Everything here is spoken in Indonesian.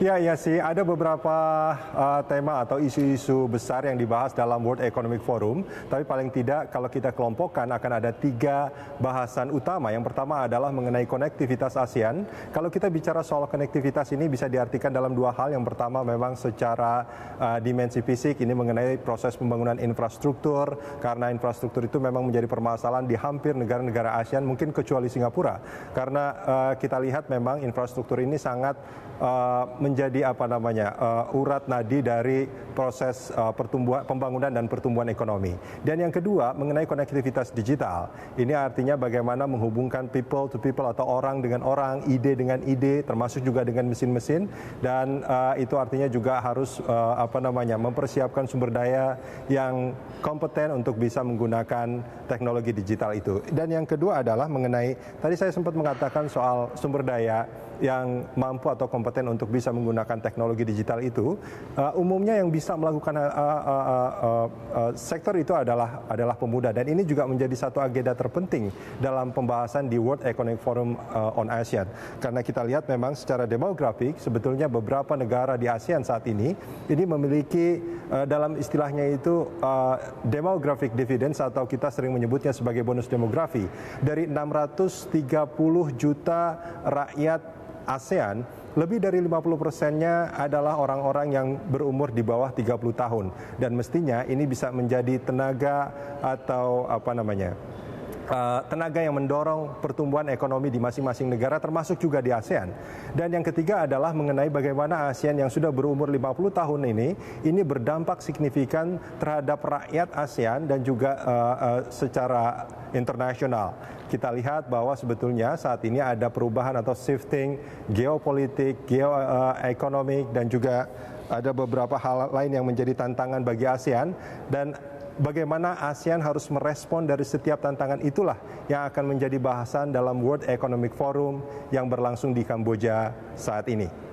Ya sih, ada beberapa tema atau isu-isu besar yang dibahas dalam World Economic Forum, tapi paling tidak kalau kita kelompokkan akan ada 3 bahasan utama. Yang pertama adalah mengenai konektivitas ASEAN. Kalau kita bicara soal konektivitas ini bisa diartikan dalam 2 hal. Yang pertama memang secara dimensi fisik, ini mengenai proses pembangunan infrastruktur, karena infrastruktur itu memang menjadi permasalahan di hampir negara-negara ASEAN, mungkin kecuali Singapura. Karena kita lihat memang infrastruktur ini sangat menjadi urat nadi dari proses pembangunan dan pertumbuhan ekonomi. Dan yang kedua mengenai konektivitas digital. Ini artinya bagaimana menghubungkan people to people atau orang dengan orang, ide dengan ide, termasuk juga dengan mesin-mesin. Dan itu artinya juga harus mempersiapkan sumber daya yang kompeten untuk bisa menggunakan teknologi digital itu. Dan yang kedua adalah mengenai, tadi saya sempat mengatakan soal sumber daya yang mampu atau kompeten untuk bisa menggunakan teknologi digital itu, umumnya yang bisa melakukan sektor itu adalah pemuda. Dan ini juga menjadi satu agenda terpenting dalam pembahasan di World Economic Forum on ASEAN. Karena kita lihat memang secara demografik, sebetulnya beberapa negara di ASEAN saat ini memiliki dalam istilahnya itu demographic dividends, atau kita sering menyebutnya sebagai bonus demografi. Dari 630 juta rakyat ASEAN, lebih dari 50%-nya adalah orang-orang yang berumur di bawah 30 tahun. Dan mestinya ini bisa menjadi tenaga atau tenaga yang mendorong pertumbuhan ekonomi di masing-masing negara, termasuk juga di ASEAN. Dan yang ketiga adalah mengenai bagaimana ASEAN yang sudah berumur 50 tahun ini berdampak signifikan terhadap rakyat ASEAN dan juga secara internasional. Kita lihat bahwa sebetulnya saat ini ada perubahan atau shifting geopolitik, geoekonomik, dan juga ada beberapa hal lain yang menjadi tantangan bagi ASEAN. Dan bagaimana ASEAN harus merespon dari setiap tantangan itulah yang akan menjadi bahasan dalam World Economic Forum yang berlangsung di Kamboja saat ini.